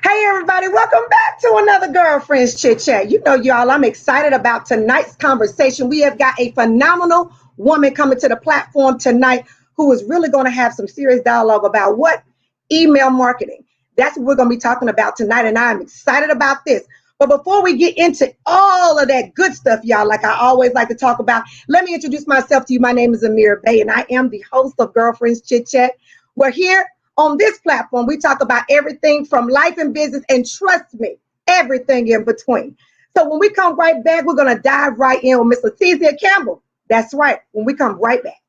Hey everybody, welcome back to another Girlfriends Chit Chat. You know, y'all, I'm excited about tonight's conversation. We have got a phenomenal woman coming to the platform tonight who is really going to have some serious dialogue about what email marketing. That's what we're going to be talking about tonight, and I'm excited about this. But before we get into all of that good stuff, y'all, like I always like to talk about, let me introduce myself to you. My name is Amira Bay, and I am the host of Girlfriends Chit Chat. We're here on this platform. We talk about everything from life and business, and trust me, everything in between. So when we come right back, we're going to dive right in with Miss Leticia Campbell. That's right, when we come right back.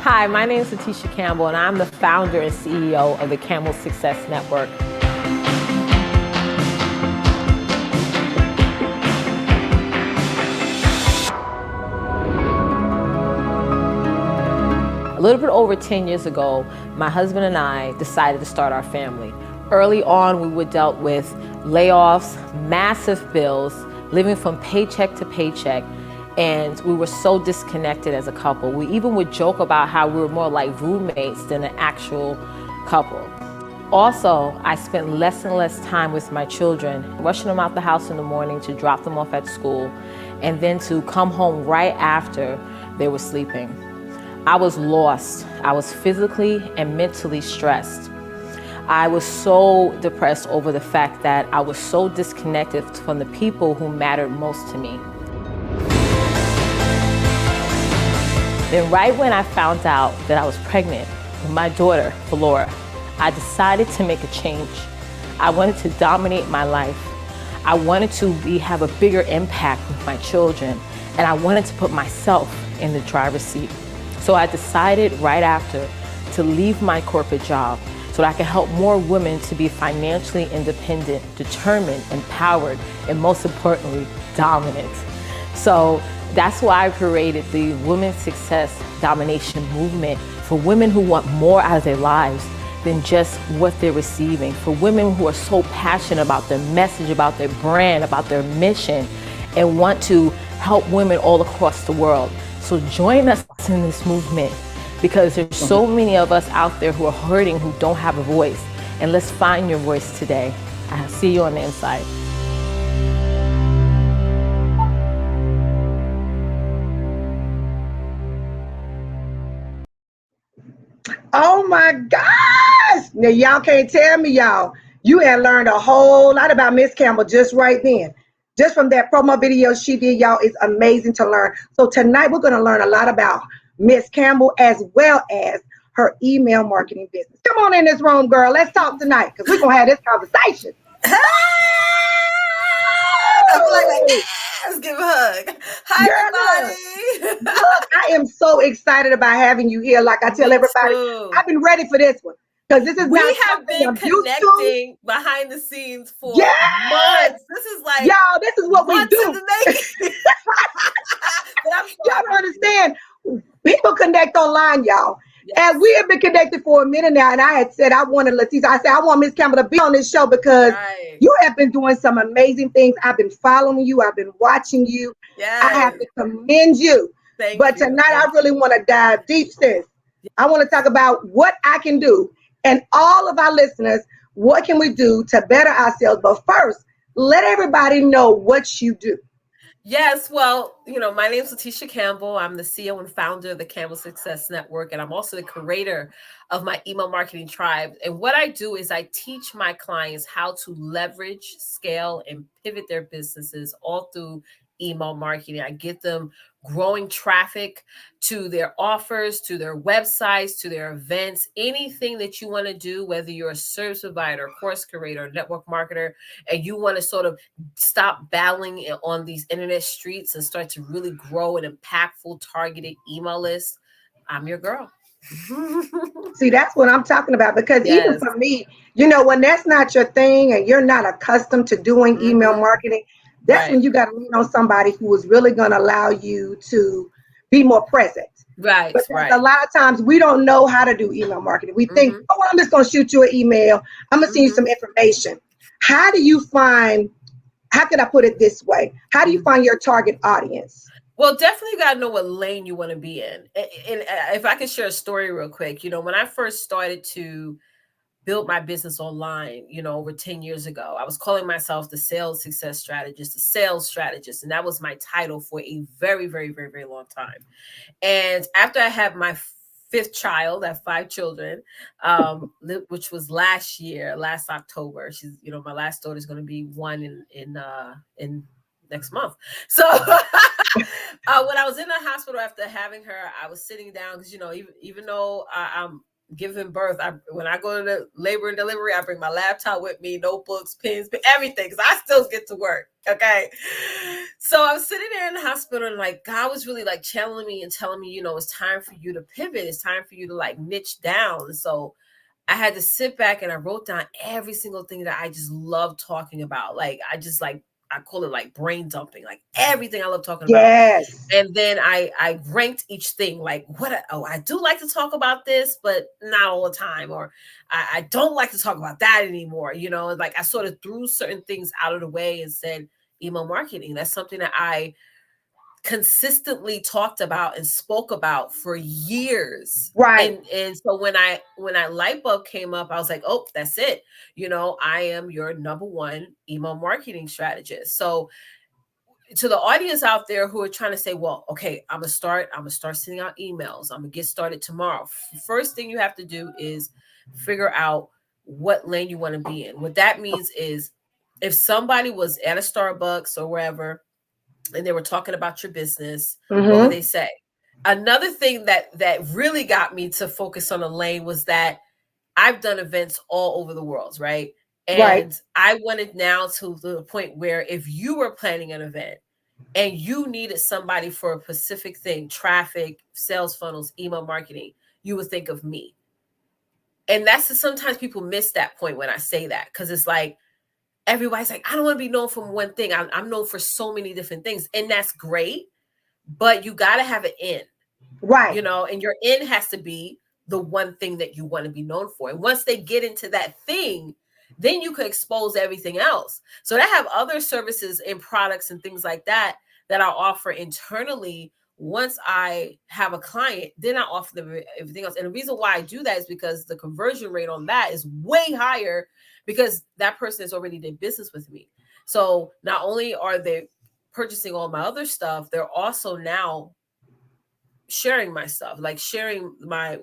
Hi, my name is Leticia Campbell, and I'm the founder and CEO of the Campbell Success Network. A little bit over 10 years ago, my husband and I decided to start our family. Early on, we were dealt with layoffs, massive bills, living from paycheck to paycheck, and we were so disconnected as a couple. We even would joke about how we were more like roommates than an actual couple. Also, I spent less and less time with my children, rushing them out the house in the morning to drop them off at school, and then to come home right after they were sleeping. I was lost. I was physically and mentally stressed. I was so depressed over the fact that I was so disconnected from the people who mattered most to me. Then right when I found out that I was pregnant with my daughter, Laura, I decided to make a change. I wanted to dominate my life. I wanted to have a bigger impact with my children, and I wanted to put myself in the driver's seat. So I decided right after to leave my corporate job so that I could help more women to be financially independent, determined, empowered, and most importantly, dominant. So that's why I created the Women's Success Domination Movement for women who want more out of their lives than just what they're receiving, for women who are so passionate about their message, about their brand, about their mission, and want to help women all across the world. So join us in this movement, because there's so many of us out there who are hurting, who don't have a voice. And let's find your voice today. I'll see you on the inside. Oh my gosh! Now y'all can't tell me, y'all. You had learned a whole lot about Miss Campbell just right then. Just from that promo video she did, y'all, is amazing to learn. So tonight we're going to learn a lot about Miss Campbell as well as her email marketing business. Come on in this room, girl. Let's talk tonight because we're going to have this conversation. I feel like let's give a hug. Hi, Girl, everybody. Look, I am so excited about having you here. Like I tell everybody, I've been ready for this one because this is We not have been I'm used to. connecting behind the scenes for Yes! months. This is like Y'all, this is what we months in do. the making. But I'm Y'all sorry. don't understand. People connect online, y'all. Yes. And we have been connected for a minute now. And I had said I wanted Leticia. I said I want Miss Campbell to be on this show because Right. you have been doing some amazing things. I've been following you. I've been watching you. Yes. I have to commend you. Thank But you. tonight Thank I really want to dive deep, sis. I want to talk about what I can do and all of our listeners. What can we do to better ourselves? But first, let everybody know what you do. Yes, well, my name is Leticia Campbell. I'm the CEO and founder of the Campbell Success Network, and I'm also the curator of my email marketing tribe. And what I do is I teach my clients how to leverage, scale, and pivot their businesses all through email marketing. I get them growing traffic to their offers, to their websites, to their events, anything that you want to do, whether you're a service provider, course curator, network marketer, and you want to sort of stop battling on these internet streets and start to really grow an impactful, targeted email list, I'm your girl. See, that's what I'm talking about because even for me, when that's not your thing and you're not accustomed to doing email marketing, that's when you got to lean on somebody who is really going to allow you to be more present. Right, Because right. a lot of times we don't know how to do email marketing. We think, oh, well, I'm just going to shoot you an email. I'm going to send you some information. How do you find how could I put it this way? How do you find your target audience? Well, definitely got to know what lane you want to be in. And if I can share a story real quick, when I first started to build my business online, over 10 years ago, I was calling myself the sales success strategist, the sales strategist. And that was my title for a very, very, very, very long time. And after I had my fifth child, I have 5 children, which was last October. She's, my last daughter is going to be 1 in next month. So when I was in the hospital after having her, I was sitting down because, even though I'm giving birth, when I go to labor and delivery, I bring my laptop with me, notebooks, pens, everything, because I still get to work. Okay. So I was sitting there in the hospital, and like God was really like channeling me and telling me, it's time for you to pivot. It's time for you to like niche down. And so I had to sit back and I wrote down every single thing that I just love talking about. Like I call it like brain dumping, like everything I love talking about. Yes. And then I ranked each thing, like I do like to talk about this, but not all the time. Or I don't like to talk about that anymore. Like I sort of threw certain things out of the way and said, email marketing, that's something that I consistently talked about and spoke about for years. Right. And so when I light bulb came up, I was like, oh, that's it. I am your number 1 email marketing strategist. So to the audience out there who are trying to say, well, okay, I'm gonna start sending out emails, I'm gonna get started tomorrow. First thing you have to do is figure out what lane you want to be in. What that means is, if somebody was at a Starbucks or wherever and they were talking about your business, what would they say? Another thing that really got me to focus on a lane was that I've done events all over the world, right? And I wanted now to the point where if you were planning an event and you needed somebody for a specific thing, traffic, sales funnels, email marketing, you would think of me. And that's sometimes people miss that point when I say that, because it's like everybody's like, I don't want to be known for one thing. I'm known for so many different things, and that's great, but you got to have an in. Right. And your in has to be the one thing that you want to be known for. And once they get into that thing, then you could expose everything else. So they have other services and products and things like that I offer internally. Once I have a client, then I offer them everything else. And the reason why I do that is because the conversion rate on that is way higher, because that person has already did business with me. So not only are they purchasing all my other stuff, they're also now sharing my stuff, like sharing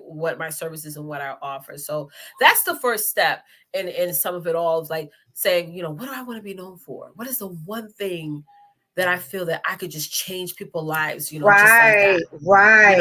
what my services and what I offer. So that's the first step in some of it all, is like saying, what do I want to be known for? What is the one thing that I feel that I could just change people's lives, just like that, Right.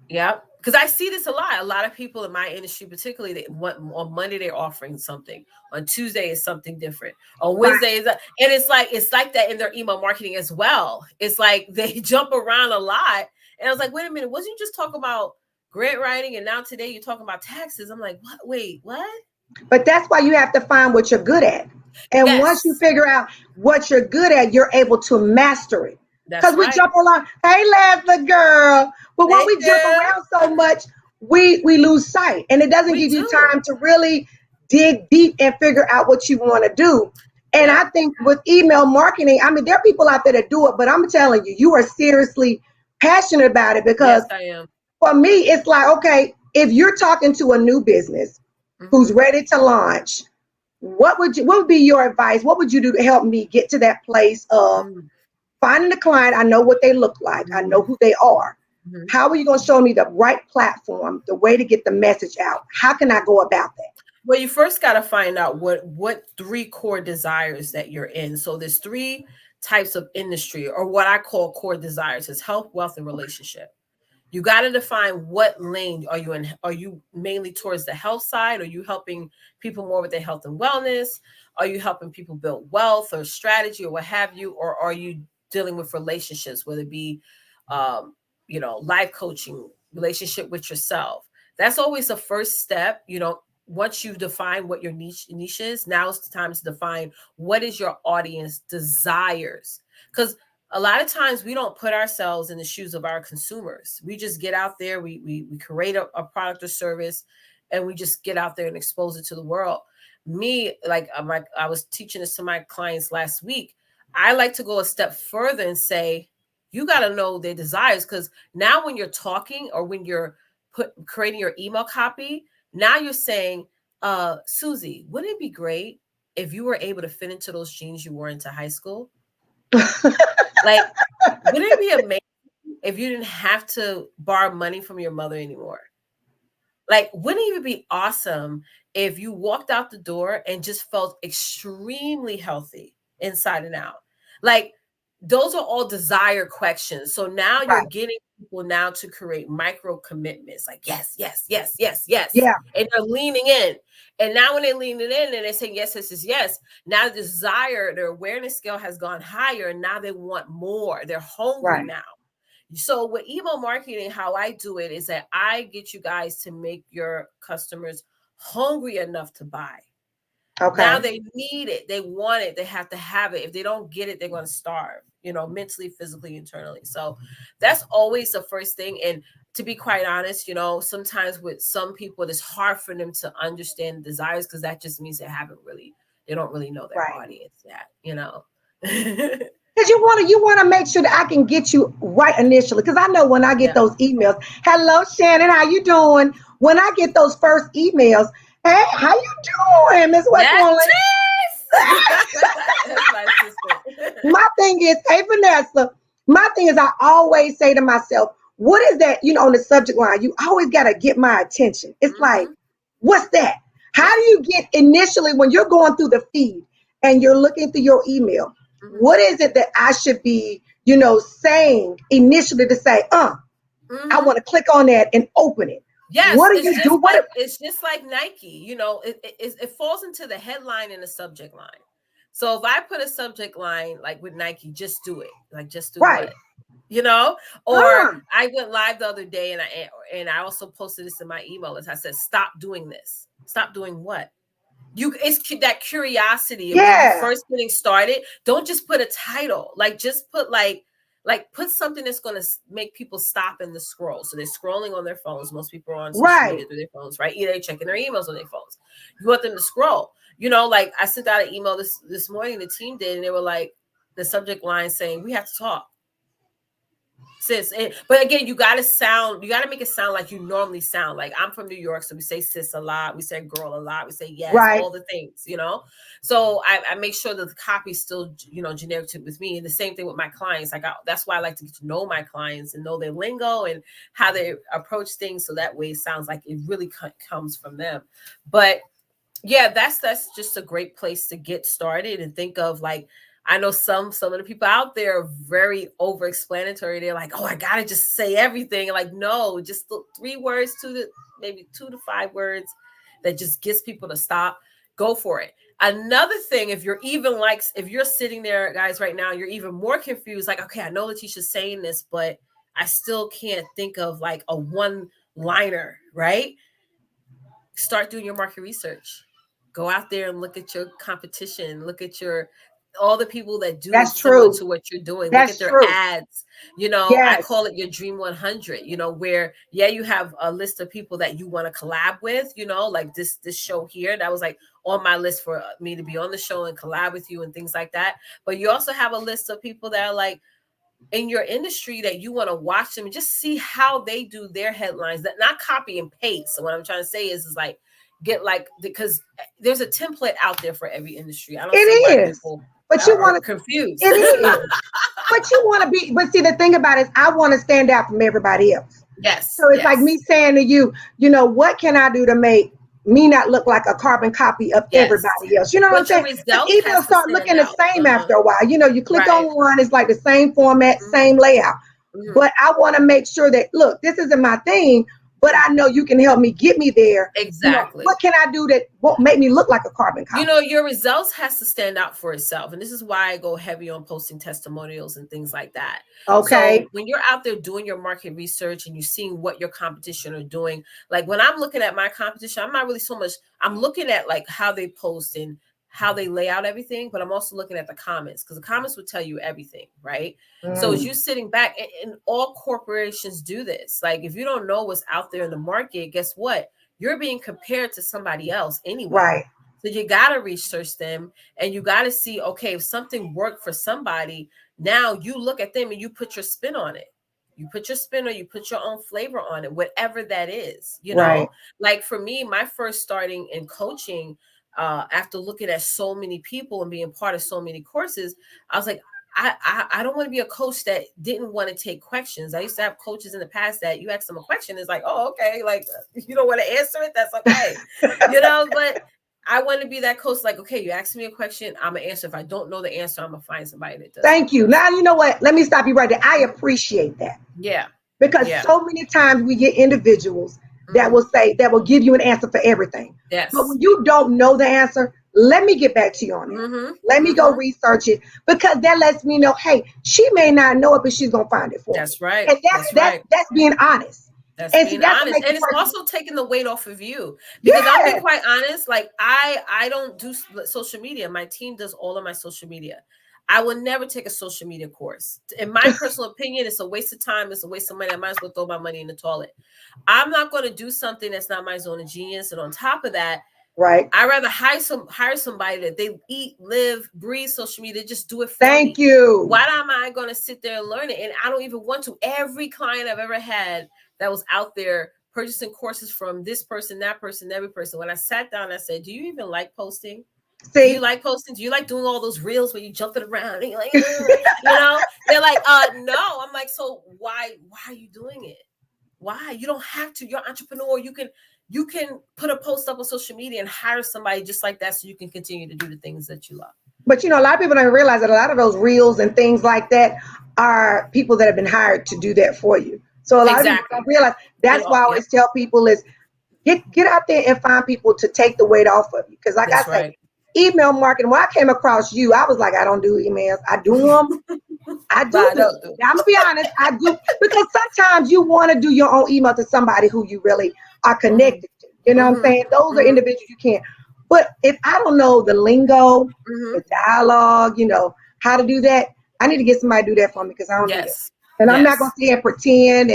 Yeah. Because I see this a lot. A lot of people in my industry, particularly, on Monday they're offering something. On Tuesday is something different. On Wednesday and it's like that in their email marketing as well. It's like they jump around a lot. And I was like, wait a minute, wasn't you just talking about grant writing and now today you're talking about taxes? I'm like, what? Wait, what? But that's why you have to find what you're good at. And once you figure out what you're good at, you're able to master it. Because we jump around, hey, Leslie girl. But when we jump around so much, we lose sight. And it doesn't give you time to really dig deep and figure out what you want to do. And I think with email marketing, I mean, there are people out there that do it, but I'm telling you, you are seriously passionate about it, because I am. For me, it's like, okay, if you're talking to a new business who's ready to launch, what would be your advice? What would you do to help me get to that place of finding the client? I know what they look like. I know who they are. How are you going to show me the right platform, the way to get the message out? How can I go about that? Well, you first got to find out what 3 core desires that you're in. So there's 3 types of industry, or what I call core desires, is health, wealth, and relationship. You got to define what lane are you in. Are you mainly towards the health side? Are you helping people more with their health and wellness? Are you helping people build wealth or strategy or what have you? Or are you dealing with relationships, whether it be, life coaching, relationship with yourself? That's always the first step. Once you define what your niche is, now it's time to define what is your audience desires. Because a lot of times we don't put ourselves in the shoes of our consumers. We just get out there, we create a product or service, and we just get out there and expose it to the world. me, like I was teaching this to my clients last week. I like to go a step further and say, you got to know their desires, because now when you're talking or when you're creating your email copy, now you're saying, Susie, wouldn't it be great if you were able to fit into those jeans you wore into high school? Like, wouldn't it be amazing if you didn't have to borrow money from your mother anymore? Like, wouldn't it even be awesome if you walked out the door and just felt extremely healthy inside and out? Like, those are all desire questions. So now you're Right. getting people now to create micro commitments, like yes, yes, yes, yes, yes. Yeah. And they're leaning in. And now when they're leaning in and they're saying yes, yes, yes, yes, now the desire, their awareness scale has gone higher, and now they want more. They're hungry Right. now. So with email marketing, how I do it is that I get you guys to make your customers hungry enough to buy. Now Okay. they need it. They want it. They have to have it. If they don't get it, they're going to starve, mentally, physically, internally. So that's always the first thing. And to be quite honest, sometimes with some people, it's hard for them to understand desires, because that just means they don't really know their Right. audience yet, Because you want to make sure that I can get you right initially. Because I know when I get Yeah. those emails, hello Shannon, how you doing? When I get those first emails, hey, how you doing, Miss Yes, Westmoreland? that's my sister. My thing is, hey Vanessa, my thing is I always say to myself, what is that, on the subject line? You always gotta get my attention. It's like, Mm-hmm. what's that? How do you get initially when you're going through the feed and you're looking through your email? Mm-hmm. What is it that I should be, saying initially to say, I Mm-hmm. want to click on that and open it. Yes, What do you do? it's just like Nike. It falls into the headline and the subject line. So if I put a subject line like with Nike, just do it. Like, just do Right. what? Or Uh, I went live the other day, and I also posted this in my email list. I said, stop doing this. Stop doing what? It's that curiosity of when you yeah. first getting started. Don't just put a title. Like, just put put something that's going to make people stop in the scroll. So they're scrolling on their phones. Most people are on social Right. media through their phones, right? Either they're checking their emails on their phones. You want them to scroll. Like I sent out an email this morning. The team did, and they were like, the subject line saying, "We have to talk." Sis, but again, you got to make it sound like you normally sound. Like, I'm from New York, so we say sis a lot, we say girl a lot, we say yes, Right. all the things, so I make sure that the copy's still generic with me. And the same thing with my clients. That's why I like to get to know my clients and know their lingo and how they approach things, so that way it sounds like it really comes from them. But yeah, that's just a great place to get started and think of, like, I know some of the people out there are very over explanatory. They're like, oh, I gotta just say everything. Like, no, just 3 words, maybe 2 to 5 words that just gets people to stop. Go for it. Another thing, if you're sitting there, guys, right now, you're even more confused. Like, okay, I know Leticia's saying this, but I still can't think of like a one liner, right? Start doing your market research. Go out there and look at your competition. Look at all the people that do That's similar true. to what you're doing. Look at That's their true. ads. I Yes. call it your Dream 100, where, yeah, you have a list of people that you want to collab with, like this show here. That was like on my list for me to be on the show and collab with you and things like that. But you also have a list of people that are like in your industry that you want to watch them and just see how they do their headlines, that not copy and paste. So what I'm trying to say is like, because there's a template out there for every industry. I It don't see why is. people But you are want to, confused. it is. But you want to be, but see, the thing about it is I want to stand out from everybody else. Yes, So it's like me yes, saying to you, what can I do to make me not look like a carbon copy of yes. everybody else? You know what I'm But your saying? Because results emails has to start stand looking the out. same after a while. You click on Right. one, it's like the same format, Mhm, same layout. mhm. But I want to make sure that, look, this isn't my thing, but I know you can help me get me there. Exactly. What can I do that won't make me look like a carbon copy? Your results has to stand out for itself. And this is why I go heavy on posting testimonials and things like that. Okay. So when you're out there doing your market research and you're seeing what your competition are doing, like when I'm looking at my competition, I'm not really so much, I'm looking at like how they post and how they lay out everything, but I'm also looking at the comments, because the comments will tell you everything, right? So as you're sitting back, and all corporations do this. Like, if you don't know what's out there in the market, guess what? You're being compared to somebody else anyway. Right. So you got to research them, and you got to see, okay, if something worked for somebody, now you look at them and you put your spin on it. You put your spin, or you put your own flavor on it, whatever that is, you Right. know. Like for me, my first starting in coaching, after looking at so many people and being part of so many courses, I was like, I don't want to be a coach that didn't want to take questions. I used to have coaches in the past that you ask them a question, it's like, oh, okay, like you don't want to answer it, that's okay, you know. But I want to be that coach, like, okay, you ask me a question, I'm gonna answer. If I don't know the answer, I'm gonna find somebody that does know Thank the you. answer. Now, you know what? Let me stop you right there. I appreciate that Yeah, because yeah. so many times we get individuals that Mm-hmm. will say, that will give you an answer for everything. But Yes. when you don't know the answer, let me get back to you on that. Mm-hmm. Let me go Mm-hmm. research it because that lets me know, hey, she may not know it, but she's gonna find it for me. That's right. And that's That's that's right. that's being honest. That's And see, being that's what honest. makes And the it's person, also taking the weight off of you, because I'm being yes, quite honest. Like I don't do social media. My team does all of my social media. I will never take a social media course. In my personal opinion, it's a waste of time. It's a waste of money. I might as well throw my money in the toilet. I'm not going to do something that's not my zone of genius. And on top of that, right. I rather hire somebody that they eat, live, breathe social media, just do it for Thank me. you. Why am I going to sit there and learn it? And I don't even want to. Every client I've ever had that was out there purchasing courses from this person, that person, every person, when I sat down, I said, "Do you even like posting? Do you See, like posting? Do you like doing all those reels where you jumping around and you're like, you know?" They're like, no." I'm like, "So why are you doing it? Why? You don't have to. You're an entrepreneur. You can put a post up on social media and hire somebody just like that, so you can continue to do the things that you love." but a lot of people don't realize that a lot of those reels and things like that are people that have been hired to do that for you. So a lot of people don't Exactly. realize. That's why I Yep. always tell people is get out there and find people to take the weight off of you. Because like I That's say, right. email marketing. When I came across you, I was like, I don't do emails. I do them. I But do I do. don't do. Now, I'm gonna be honest. I do because sometimes you want to do your own email to somebody who you really are Mm-hmm. connected to. You know what I'm Mm-hmm. saying? Those are Mm-hmm. individuals you can't. But if I don't know the lingo, Mm-hmm. the dialogue, how to do that, I need to get somebody to do that for me because I don't do that. Yes. And I'm not gonna Yes. sit here and pretend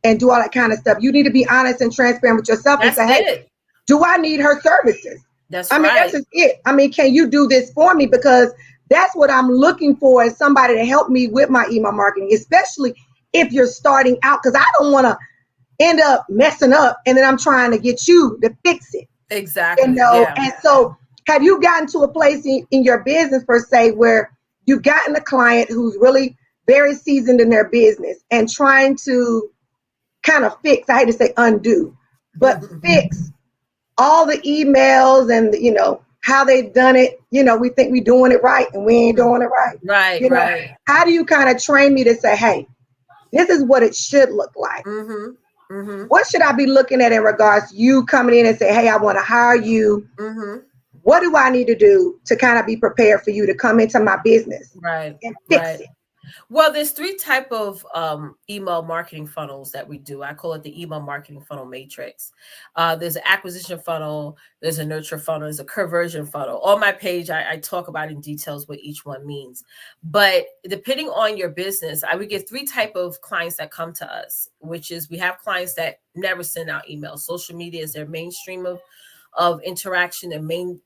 and do all that kind of stuff. You need to be honest and transparent with yourself and That's say, hey, it. do I need her services? That's I mean, that's right. just it. I mean, can you do this for me? Because that's what I'm looking for is somebody to help me with my email marketing, especially if you're starting out, because I don't want to end up messing up and then I'm trying to get you to fix it, Exactly. Yeah. And so, have you gotten to a place in your business, per se, where you've gotten a client who's really very seasoned in their business and trying to kind of fix, I hate to say undo, but fix all the emails and how they've done it. We think we're doing it right and we ain't doing it right. Right. you know Right. how do you kind of train me to say, hey, this is what it should look like? Mm-hmm. Mm-hmm. What should I be looking at in regards to you coming in and say, hey, I want to hire you? Mm-hmm. What do I need to do to kind of be prepared for you to come into my business Right. and fix Right. it? Well, there's three type of email marketing funnels that we do. I call it the email marketing funnel matrix. There's an acquisition funnel, there's a nurture funnel, there's a conversion funnel. On my page, I talk about in details what each one means. But depending on your business, I would get three type of clients that come to us, which is we have clients that never send out emails. Social media is their mainstream of interaction,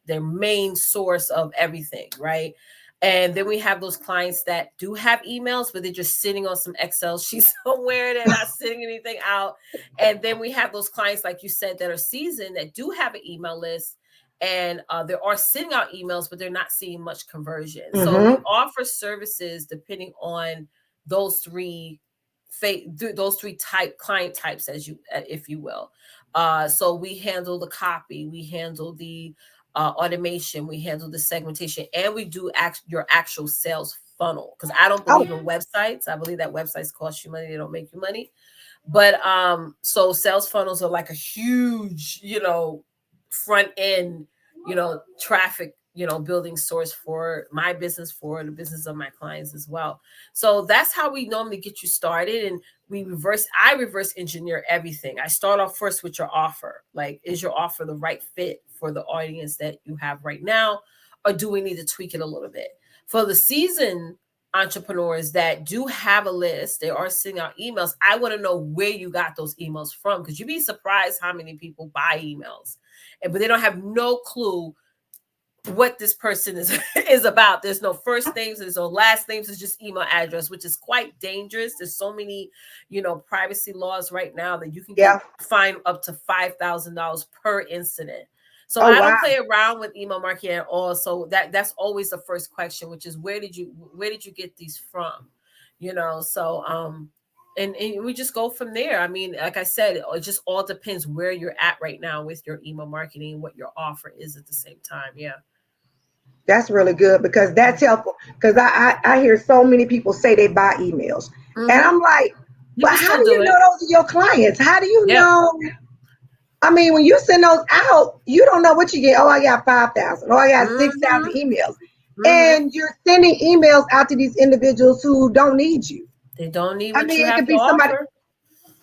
their main source of everything, right? And then we have those clients that do have emails, but they're just sitting on some Excel sheets somewhere. They're not sending anything out. And then we have those clients, like you said, that are seasoned, that do have an email list, and they are sending out emails, but they're not seeing much conversion. So we Mm-hmm. offer services depending on those three those three client types, as you if you will. So we handle the copy, we handle the automation, we handle the segmentation, and we do your actual sales funnel. Because I don't Oh, believe in websites. I believe that websites cost you money; they don't make you money. But so sales funnels are like a huge, front end, traffic, building source for my business, for the business of my clients as well. So that's how we normally get you started. And I reverse engineer everything. I start off first with your offer. Like, is your offer the right fit for the audience that you have right now? Or do we need to tweak it a little bit? For the season entrepreneurs that do have a list, they are sending out emails. I want to know where you got those emails from, because you'd be surprised how many people buy emails, but they don't have no clue what this person is is about. There's no first names, there's no last names, it's just email address, which is quite dangerous. There's so many, privacy laws right now that you can Yeah. get fined up to $5,000 per incident. So Oh I wow. don't play around with email marketing at all. So that's always the first question, which is where did you get these from? And we just go from there. I mean, like I said, it just all depends where you're at right now with your email marketing, what your offer is at the same time. Yeah. That's really good because that's helpful. Because I hear so many people say they buy emails. And Mm-hmm. I'm like, but People how still do do you know it. those are your clients? How do you Yep. know? I mean, when you send those out, you don't know what you get. Oh, I got 5,000. Oh, I got 6,000 Mm-hmm. emails. Mm-hmm. And you're sending emails out to these individuals who don't need you. They don't need I what mean, you it have could to be somebody. offer.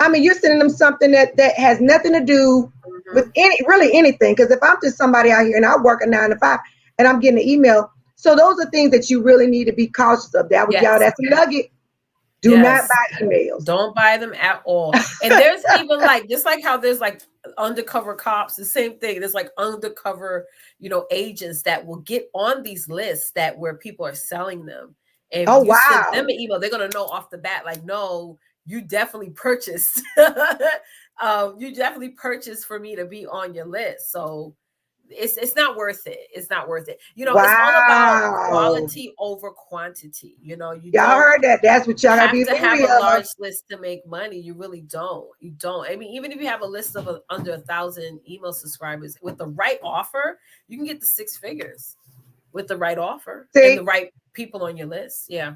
I mean, you're sending them something that has nothing to do with Mm-hmm. really anything. Because if I'm just somebody out here and I work a 9 to 5 and I'm getting an email, so those are things that you really need to be cautious of. That was y'all. Yes. That's a nugget. Do not Yes. buy emails. Don't buy them at all. And there's even like, just like how there's like undercover cops, the same thing. There's like undercover, agents that will get on these lists that where people are selling them. And if Oh you send them wow. an email, they're gonna know off the bat, like, no, you definitely purchased. You definitely purchased for me to be on your list. So it's not worth it. It's not worth it. It's all about Wow. quality over quantity. You Y'all don't heard that? That's what y'all gotta have be to have leery a of. large list to make money. You really don't. You don't. I mean, even if you have a list of under 1,000 email subscribers with the right offer, you can get the six figures with the right offer and the See? right people on your list. Yeah.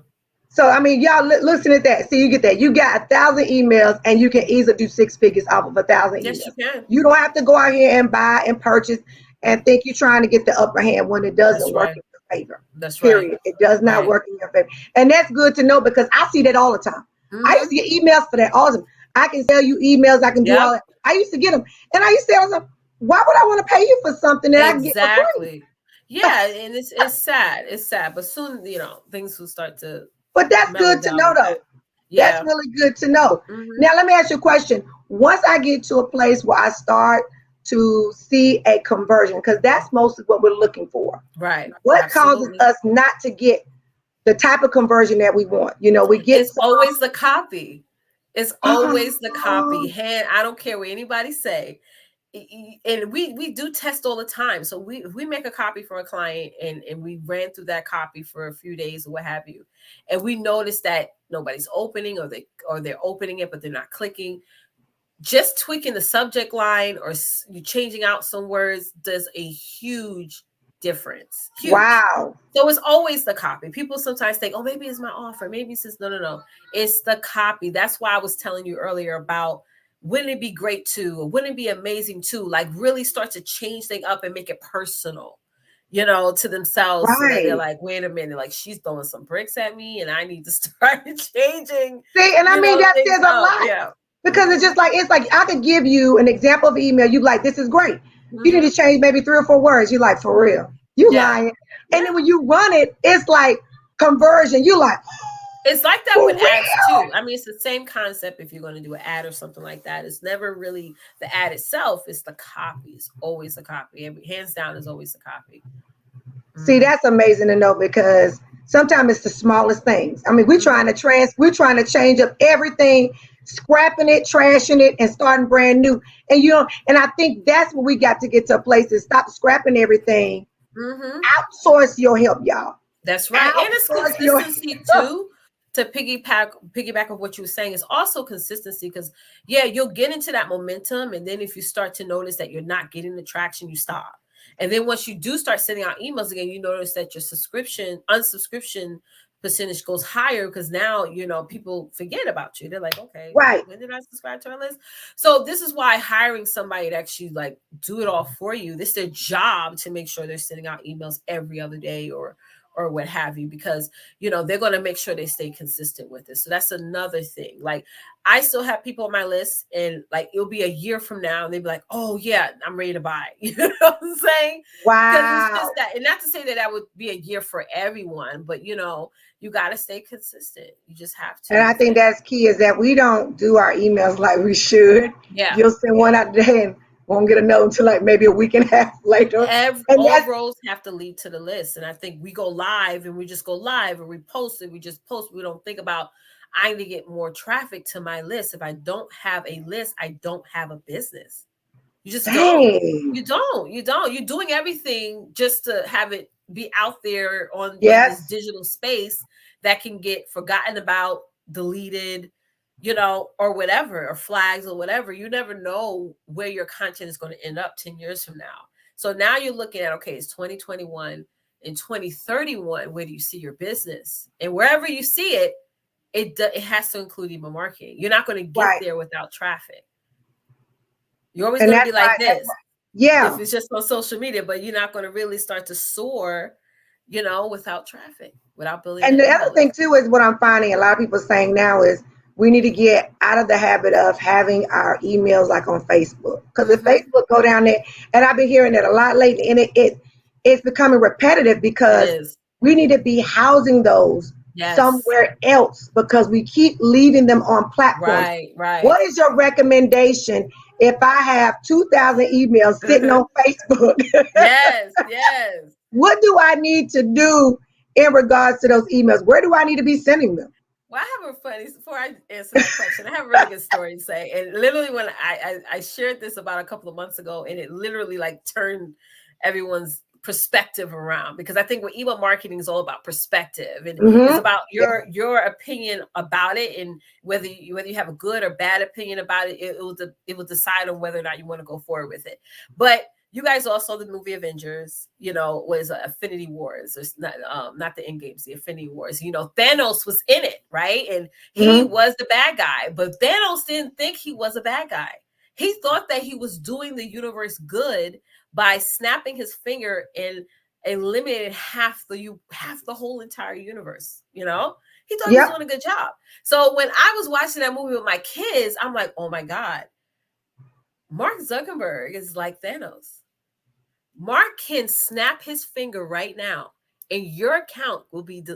So I mean, y'all listen at that. See, you get that. You got 1,000 emails, and you can easily do 6 figures off of 1,000 Yes, you emails. can. You don't have to go out here and buy and purchase and think you're trying to get the upper hand when it doesn't That's work right. in your favor. That's right. Period. It does not Right. work in your favor, and that's good to know because I see that all the time. I used Mm-hmm. to get emails for that. Awesome. I can sell you emails. I can do all Yep. that. I used to get them, and I used to say, I was like, why would I want to pay you for something that I can get for free? Exactly. Yeah, and it's sad. It's sad, but soon, things will start to But that's mellow good to down know, with that. though. That's Yeah. really good to know. Mm-hmm. Now, let me ask you a question. Once I get to a place where I start to see a conversion, because that's mostly what we're looking for, Right. what causes Absolutely. us not to get the type of conversion that we want? We get It's some. always the copy. It's always the copy. Oh, I don't care what anybody say. And we do test all the time. So we make a copy for a client and we ran through that copy for a few days or what have you. And we noticed that nobody's opening or they're opening it, but they're not clicking. Just tweaking the subject line or you changing out some words does a huge difference. Huge. wow. So it's always the copy. People sometimes think, oh, maybe it's my offer. Maybe it's just, no. It's the copy. That's why I was telling you earlier about wouldn't it be great too? Or wouldn't it be amazing too? Like really start to change things up and make it personal, to themselves so that they're Right. like, wait a minute, like she's throwing some bricks at me and I need to start changing, See, and I mean, that things says a up. lot Yeah. because it's like I could give you an example of an email. You like, this is great. You need to Mm-hmm. change maybe 3 or 4 words. You like, for real. You Yeah. lying. And Yeah. then when you run it, it's like conversion. You like, It's like that for with ads real? too. I mean, it's the same concept if you're going to do an ad or something like that. It's never really the ad itself, it's the copy. It's always the copy. Hands down is always the copy. See, that's amazing to know because sometimes it's the smallest things. I mean, we're trying to change up everything, scrapping it, trashing it, and starting brand new. And I think that's what we got to get to a place is stop scrapping everything. Mm-hmm. Outsource your help, y'all. That's right. And it's Outsource your consistency help. too. To piggyback of what you were saying is also consistency because yeah, you'll get into that momentum. And then if you start to notice that you're not getting the traction, you stop. And then once you do start sending out emails again, you notice that your unsubscription percentage goes higher because now people forget about you. They're like, okay, Right. when did I subscribe to our list? So this is why hiring somebody to actually like do it all for you. This is their job to make sure they're sending out emails every other day or what have you, because they're going to make sure they stay consistent with it. So that's another thing. Like I still have people on my list and like it'll be a year from now and they'll be like, oh yeah, I'm ready to buy. You know what I'm saying? Because it's Wow. just that, and not to say that that would be a year for everyone, but you got to stay consistent. You just have And to. I think that's key is that we don't do our emails like we should. Yeah. You'll send one out today and Won't get a note until like maybe a week and a half later. And All that's roads have to lead to the list. And I think we go live and we just go live, and we post it. We just post. We don't think about, I need to get more traffic to my list. If I don't have a list, I don't have a business. You just don't. dang. You don't. You don't. You're doing everything just to have it be out there on in this Yes. digital space that can get forgotten about, deleted, or whatever, or flags or whatever. You never know where your content is going to end up 10 years from now. So now you're looking at, okay, it's 2021. In 2031, where do you see your business? And wherever you see it, it has to include email marketing. You're not going to get Right. there without traffic. You're always And going to that's be like why, this yeah. if it's just on social media, but you're not going to really start to soar, without traffic, without building And that the email other thing list. too is what I'm finding a lot of people saying now is we need to get out of the habit of having our emails like on Facebook. Because if Mm-hmm. Facebook go down there, and I've been hearing it a lot lately, and it's becoming repetitive It because is. we need to be housing those Yes. somewhere else because we keep leaving them on platforms. Right. Right. What is your recommendation if I have 2,000 emails sitting on Facebook? Yes. Yes. What do I need to do in regards to those emails? Where do I need to be sending them? Well, I have a funny, before I answer that question, I have a really good story to say. And literally when I shared this about a couple of months ago, and it literally like turned everyone's perspective around, because I think what email marketing is all about perspective, and it's Mm-hmm. about Yeah. your opinion about it, and whether you have a good or bad opinion about it, it will decide on whether or not you want to go forward with it. But you guys all saw the movie Avengers, was Affinity Wars. It's not the End Games, the Affinity Wars. Thanos was in it, right? And he Mm-hmm. was the bad guy, but Thanos didn't think he was a bad guy. He thought that he was doing the universe good by snapping his finger and eliminated half the whole entire universe. He thought he was Yep. doing a good job. So when I was watching that movie with my kids, I'm like, oh my God, Mark Zuckerberg is like Thanos. Mark can snap his finger right now and your account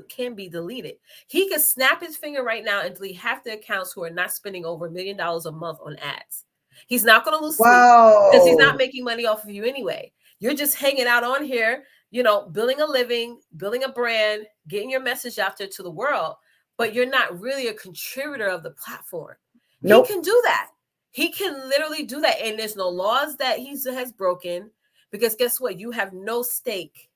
can be deleted. He can snap his finger right now and delete half the accounts who are not spending over $1 million a month on ads. He's not going to lose sleep because he's not Whoa. making money off of you anyway. You're just hanging out on here, building a living, building a brand, getting your message out there to the world, but you're not really a contributor of the platform. He Nope. can do that. He can literally do that. And there's no laws that he has broken, because guess what? You have no stake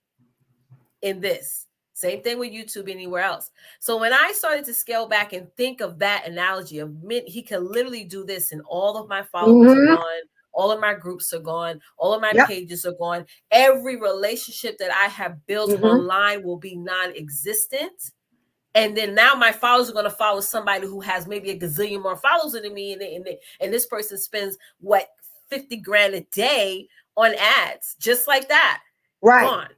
in this. Same thing with YouTube, anywhere else. So when I started to scale back and think of that analogy of he can literally do this, and all of my followers are Mm-hmm. gone, all of my groups are gone, all of my Yep. pages are gone. Every relationship that I have built Mm-hmm. online will be non-existent. And then now my followers are going to follow somebody who has maybe a gazillion more followers than me, and this person spends what, 50 grand a day on ads, just like that. Right. Gone.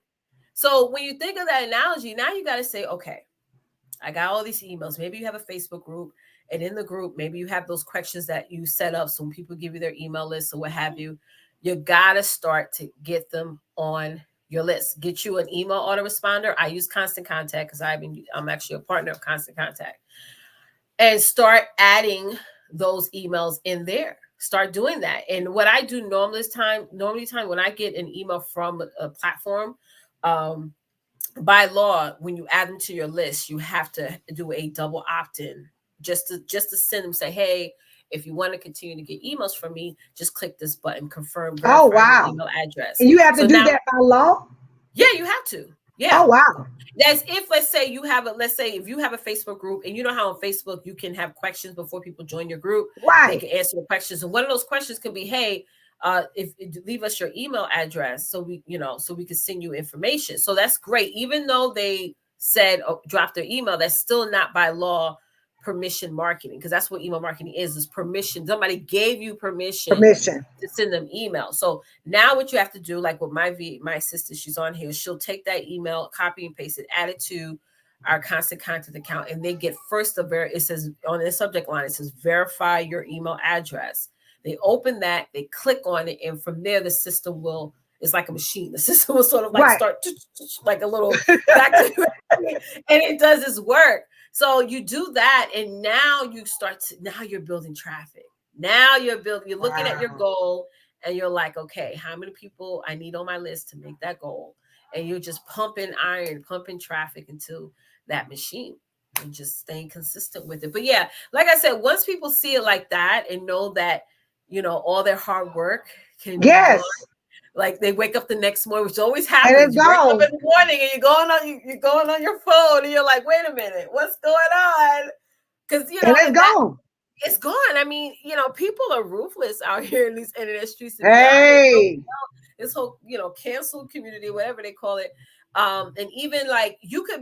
So when you think of that analogy, now you got to say, okay, I got all these emails. Maybe you have a Facebook group, and in the group, maybe you have those questions that you set up. So when people give you their email list or what have you, you got to start to get them on your list. Get you an email autoresponder. I use Constant Contact because I'm actually a partner of Constant Contact. And start adding those emails in there. Start doing that. And what I do normally when I get an email from a platform, by law, when you add them to your list, you have to do a double opt-in just to send them, say, hey, if you want to continue to get emails from me, just click this button, confirm, Oh, verify your wow. email address. And you have So to do now, that by law? yeah, you have to. Yeah. Oh, wow. That's if, let's say if you have a Facebook group, and you know how on Facebook you can have questions before people join your group. They Right. can answer the questions, and one of those questions can be, hey, if leave us your email address so we can send you information. So that's great. Even though they said drop their email, that's still not by law permission marketing, because that's what email marketing is permission. Somebody gave you permission Permission. to send them email. So now what you have to do, like with my sister, she's on here, she'll take that email, copy and paste it, add it to our Constant Contact account, and they get first it says on the subject line, it says verify your email address. They open that, they click on it, and from there the system it's like a machine. The system will sort of like Right. start like a little and it does its work. So you do that, and now you're building traffic. Now you're looking at your Wow. goal, and you're like, okay, how many people I need on my list to make that goal? And you're just pumping iron, pumping traffic into that machine and just staying consistent with it. But yeah, like I said, once people see it like that and know that, all their hard work can be gone, Yes. like they wake up the next morning, which always And happens. it's You wake up gone. in the morning and you're going on your phone and you're like, wait a minute, what's going on? Because And it's gone. it's gone. I mean, people are ruthless out here in these internet streets, to be honest. Hey. This whole, cancel community, whatever they call it. And even like you could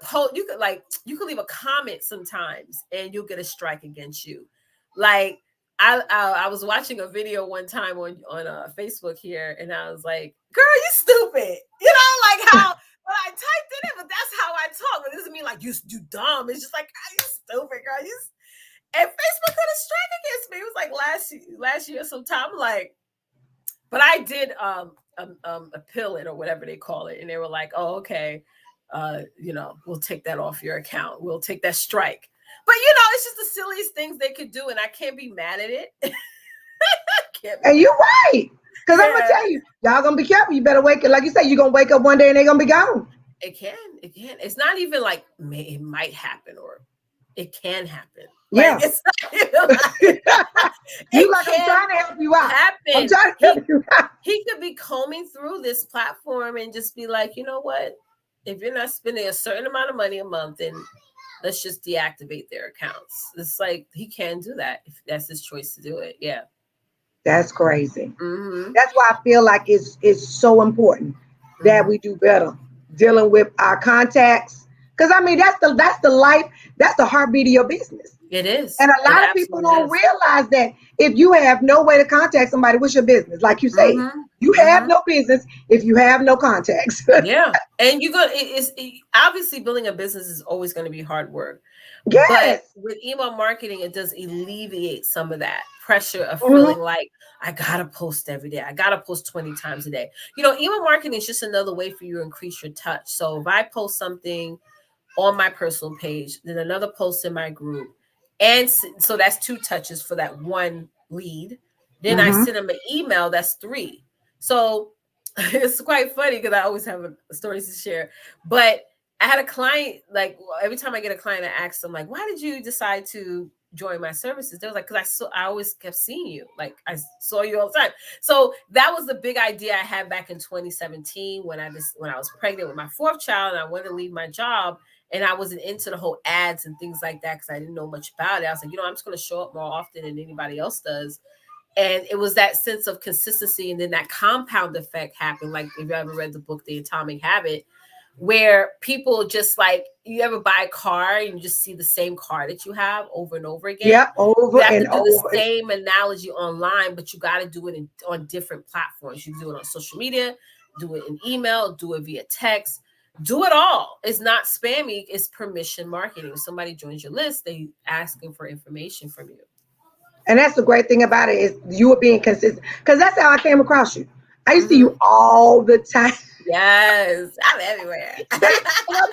post, you could leave a comment sometimes and you'll get a strike against you. Like I was watching a video one time on Facebook here, and I was like, girl, you stupid. Like how when I typed in it, but that's how I talk. It doesn't mean like you dumb. It's just like, you stupid, girl. And Facebook got a strike against me. It was like last year sometime. Like, but I did appeal it or whatever they call it, and they were like, oh, okay, we'll take that off your account. We'll take that strike. But it's just the silliest things they could do, and I can't be mad at it. And you're right. Because I'm gonna tell you, y'all gonna be careful. You better wake up. Like you said, you're gonna wake up one day and they're gonna be gone. It can. It's not even like it might happen or it can happen. Yeah. Like, it's not even I'm trying to help you out. I'm trying to help you out. He could be combing through this platform and just be like, you know what? If you're not spending a certain amount of money a month, then let's just deactivate their accounts. It's like he can do that if that's his choice to do it. Yeah. That's crazy. Mm-hmm. That's why I feel like it's so important that we do better dealing with our contacts. Because I mean, that's the life, that's the heartbeat of your business. It is. And a lot of people don't realize that if you have no way to contact somebody, what's your business? Like you say, you have no business if you have no contacts. Yeah. And obviously building a business is always going to be hard work. Yes. But with email marketing, it does alleviate some of that pressure of feeling like I gotta post every day. I gotta post 20 times a day. Email marketing is just another way for you to increase your touch. So if I post something on my personal page, then another post in my group, and so that's 2 touches for that one lead. Then I send them an email, that's 3. So it's quite funny because I always have stories to share. But I had a client, like every time I get a client, I ask them, like, why did you decide to join my services? They was like, because I always kept seeing you. Like I saw you all the time. So that was the big idea I had back in 2017 when I was pregnant with my 4th child and I wanted to leave my job. And I wasn't into the whole ads and things like that because I didn't know much about it. I was like, I'm just going to show up more often than anybody else does. And it was that sense of consistency. And then that compound effect happened. Like if you ever read the book, The Atomic Habit, where people just like, you ever buy a car and you just see the same car that you have over and over again. Yeah, over and over. The same analogy online, but you got to do it on different platforms. You do it on social media, do it in email, do it via text. Do it all. It's not spammy. It's permission marketing. If somebody joins your list, they asking for information from you. And that's the great thing about it is you are being consistent. Because that's how I came across you. I used to see you all the time. Yes, I'm everywhere. I'm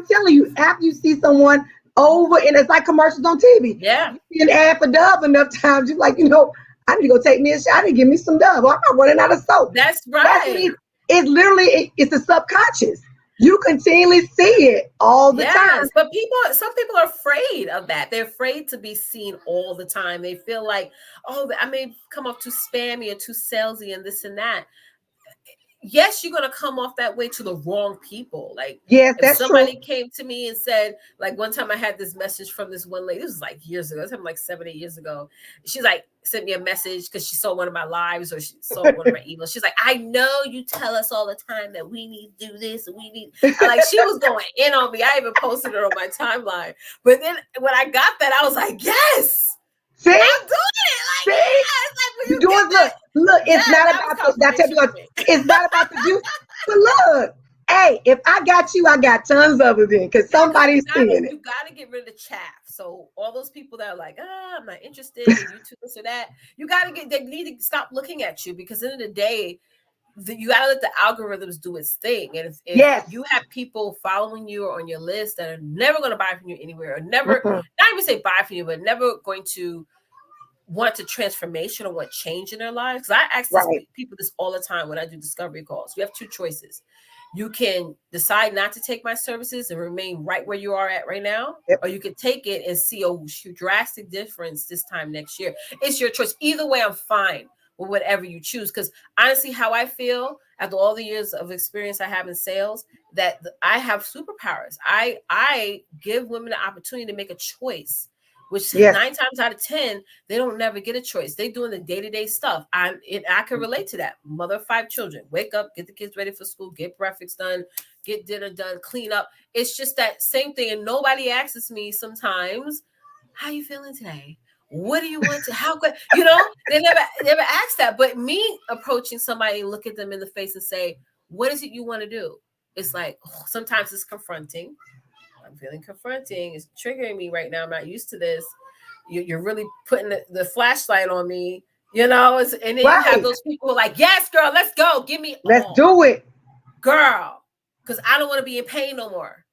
telling you, after you see someone over, and it's like commercials on TV. Yeah. You see an ad for Dove enough times, you're like, I need to go take me a shot and give me some Dove. Or I'm not running out of soap. That's right. It's literally, it's the subconscious. You continually see it all the time. But some people are afraid of that. They're afraid to be seen all the time. They feel like, oh, I may come off too spammy or too salesy and this and that. Yes, you're going to come off that way to the wrong people. Like, yes, if somebody came to me and said, like, one time I had this message from this one lady. This was like years ago. This happened like 7-8 years ago. She's like, sent me a message because she saw one of my lives or she saw one of my emails. She's like, I know you tell us all the time that we need to do this and we need. Like, she was going in on me. I even posted it on my timeline. But then when I got that, I was like, yes. See? I'm doing it. Like, see? Yes. Like, you doing good. Look, it's not about it's not about the juice. But look, hey, if I got you, I got tons of it then because somebody's seeing it. You got to get rid of the chaff. So all those people that are like, I'm not interested in YouTube, this or that, they need to stop looking at you because at the end of the day, you got to let the algorithms do its thing. And if you have people following you or on your list that are never going to buy from you anywhere or never, not even say buy from you, but never going to want a transformation or want change in their lives. Because I ask people this all the time when I do discovery calls. You have two choices. You can decide not to take my services and remain right where you are at right now, or you can take it and see a drastic difference this time next year. It's your choice. Either way, I'm fine with whatever you choose. Because honestly, how I feel after all the years of experience I have in sales, that I have superpowers. I give women the opportunity to make a choice, which 9 times out of 10, they don't never get a choice. They doing the day-to-day stuff. I can relate to that. Mother of 5 children, wake up, get the kids ready for school, get breakfast done, get dinner done, clean up. It's just that same thing. And nobody asks me sometimes, how you feeling today? What do you want to, how good, you know, they never ask that. But me approaching somebody and look at them in the face and say, what is it you want to do? It's like, sometimes it's confronting. I'm feeling confronting. It's triggering me right now. I'm not used to this. You're really putting the flashlight on me, you know? And then you have those people who are like, yes, girl, let's go. Give me Let's do it. Girl, because I don't want to be in pain no more.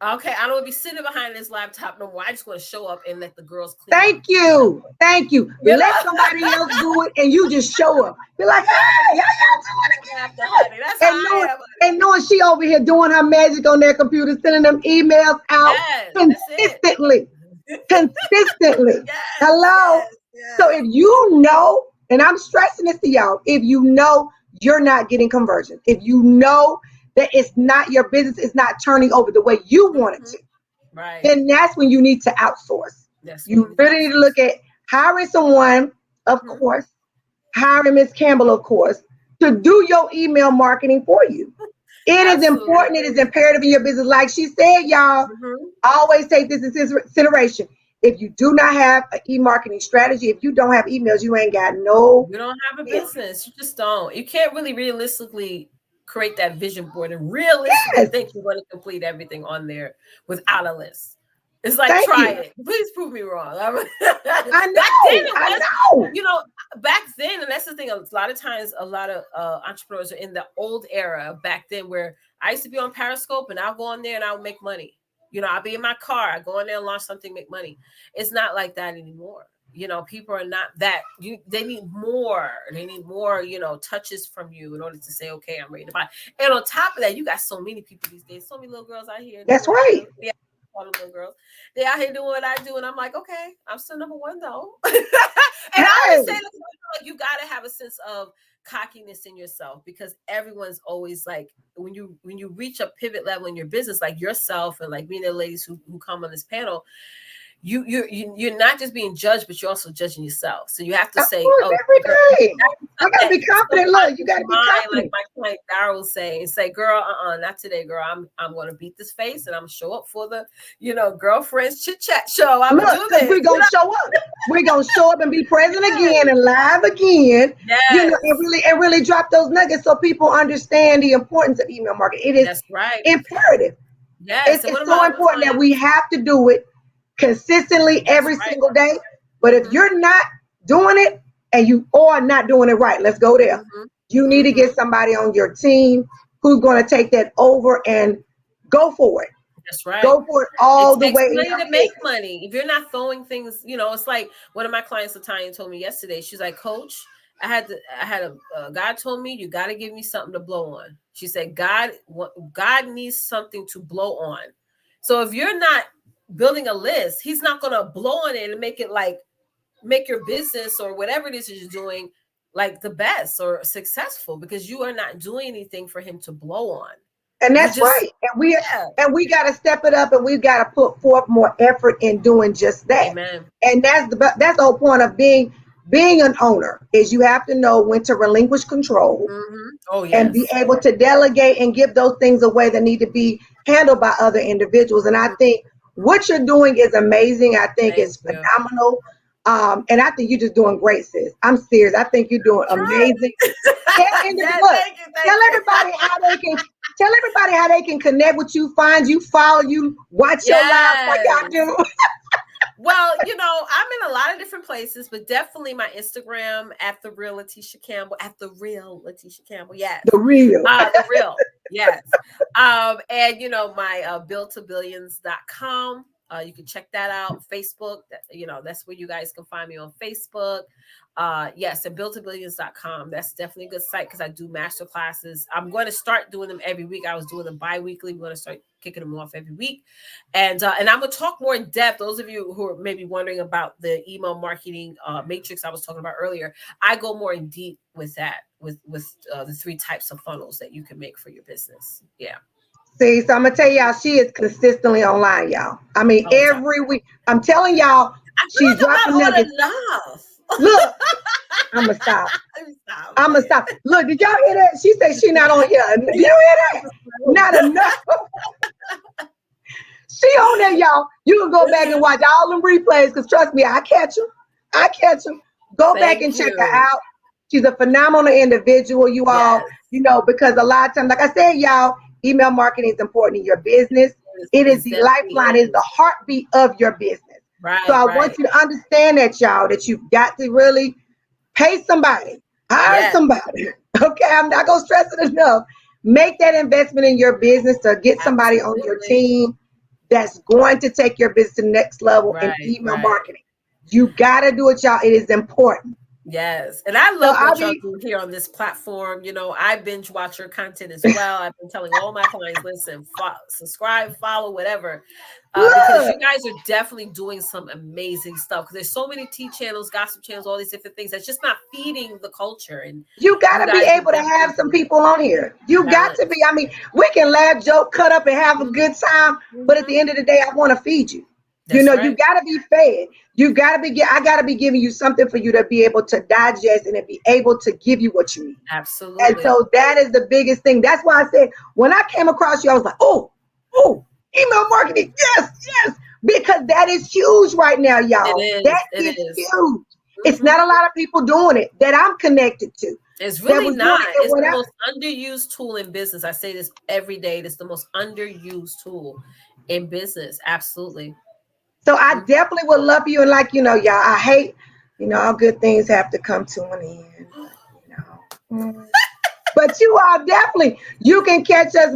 Okay, I don't want to be sitting behind this laptop no more. I just want to show up and let the girls clean Thank up. you. Thank you. Let somebody else do it and you just show up. Be like, hey, how y'all doing again? And knowing she over here doing her magic on their computer, sending them emails out consistently. Consistently. Hello. So if you know, and I'm stressing this to y'all, if you know you're not getting conversion, if you know that it's not your business, it's not turning over the way you want it to, then that's when you need to outsource. You really need to look at hiring someone, of course, hiring Miss Campbell, of course, to do your email marketing for you. It is important. It is imperative in your business. Like she said, y'all, always take this into consideration. If you do not have an e-marketing strategy, if you don't have emails, you ain't got no. You don't have a business. You just don't. You can't really realistically create that vision board and realistically think you're going to complete everything on there without a list. It's like, try it. Please prove me wrong. I know. You know, back then, and that's the thing, a lot of times, a lot of entrepreneurs are in the old era back then where I used to be on Periscope and I'll go on there and I'll make money. You know, I'll be in my car, I go in there and launch something, make money. It's not like that anymore. You know, people are not that. They need more. They need more, you know, touches from you in order to say, okay, I'm ready to buy. And on top of that, you got so many people these days, so many little girls out here. That's right. All the little girls, they out here doing what I do, and I'm like, okay, I'm still number one though. And I always say, you got to have a sense of cockiness in yourself, because everyone's always like, when you reach a pivot level in your business, like yourself and like me and the ladies who come on this panel, you're not just being judged, but you're also judging yourself. So you have to say, every day. I gotta be confident. Look, you gotta be confident. Like my client Daryl will say, and say, girl, not today, girl. I'm gonna beat this face and I'm gonna show up for the, you know, girlfriends chit chat show. I'm gonna do this. We're gonna show up. We're gonna show up and be present again and live again. You know, and really drop those nuggets so people understand the importance of email marketing. It is imperative. It's so important that we have to do it consistently every single day. But if you're not doing it and you are not doing it right, let's go there. You need to get somebody on your team who's going to take that over and go for it. That's right. Go for it all the way. Money to make money. If you're not throwing things, you know, it's like one of my clients, Leticia, told me yesterday. She's like, Coach, God told me you got to give me something to blow on. She said, God needs something to blow on. So if you're not building a list, he's not going to blow on it and make your business or whatever it is you're doing like the best or successful, because you are not doing anything for him to blow on. And that's right. And we got to step it up, and we've got to put forth more effort in doing just that. Amen. And that's the whole point of being an owner, is you have to know when to relinquish control and be able to delegate and give those things away that need to be handled by other individuals. And I think what you're doing is amazing. I think it's phenomenal. And I think you're just doing great, sis. I'm serious. I think you're doing amazing. Tell everybody how they can connect with you, find you, follow you, watch your live. What y'all do? Well, you know, I'm in a lot of different places, but definitely my Instagram at the real Leticia Campbell, Yes. The real. Yes. And you know, my buildtobillions.com. You can check that out. Facebook, that's where you guys can find me on Facebook. Yes, and buildtobillions.com. That's definitely a good site because I do master classes. I'm going to start doing them every week. I was doing them bi-weekly. We're going to start kicking them off every week. And I'm going to talk more in depth. Those of you who are maybe wondering about the email marketing matrix I was talking about earlier, I go more in deep with that, with the 3 types of funnels that you can make for your business. Yeah. See, so I'm gonna tell y'all, she is consistently online, y'all. I mean, All the time. every week. I'm telling y'all, I feel she's like I'm dropping not on nuggets. enough. Look, I'm gonna stop. I'm gonna stop. Look, did y'all hear that? She said she not on here. Did you hear that? Not enough. She on there, y'all. You can go back and watch all them replays, because trust me, I catch them. I catch them. Go back and check her out. She's a phenomenal individual, you all. Yes. Because a lot of times, like I said, y'all, email marketing is important in your business. It is the lifeline, it is the heartbeat of your business. Right. So I want you to understand that, y'all, that you've got to really pay somebody, hire somebody. Okay, I'm not gonna stress it enough. Make that investment in your business to get somebody on your team that's going to take your business to the next level in email marketing. You gotta do it, y'all. It is important. Yes. And I love what y'all do here on this platform. I binge watch your content as well. I've been telling all my clients, listen, subscribe, follow, whatever. Because you guys are definitely doing some amazing stuff. Because there's so many tea channels, gossip channels, all these different things that's just not feeding the culture. And you gotta be able to have some people on here. You got to be. I mean, we can laugh, joke, cut up, and have a good time. But at the end of the day, I want to feed you. You got to be fed. You got to be. I got to be giving you something for you to be able to digest and to be able to give you what you need. Absolutely. And so that is the biggest thing. That's why I said when I came across you, I was like, oh, email marketing, yes, because that is huge right now, y'all. That is huge. It's not a lot of people doing it that I'm connected to. It's really not. It's the most underused tool in business. I say this every day. It's the most underused tool in business. Absolutely. So I definitely would love you. And y'all, I hate, all good things have to come to an end. But, but you are definitely, you can catch us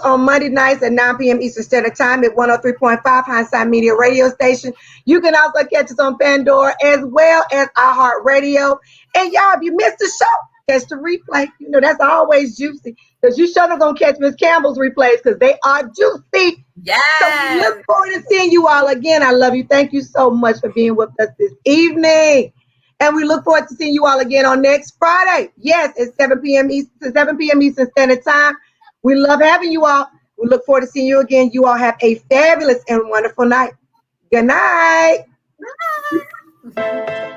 on Monday nights at 9 p.m. Eastern Standard Time at 103.5 Hindsight Media radio station. You can also catch us on Pandora as well as iHeartRadio. And y'all, if you missed the show, catch the replay. That's always juicy, because you sure not gonna catch Miss Campbell's replays, because they are juicy. Yes. So we look forward to seeing you all again. I love you. Thank you so much for being with us this evening. And we look forward to seeing you all again on next Friday. Yes, it's 7 p.m. Eastern Standard Time. We love having you all. We look forward to seeing you again. You all have a fabulous and wonderful night. Good night. Bye.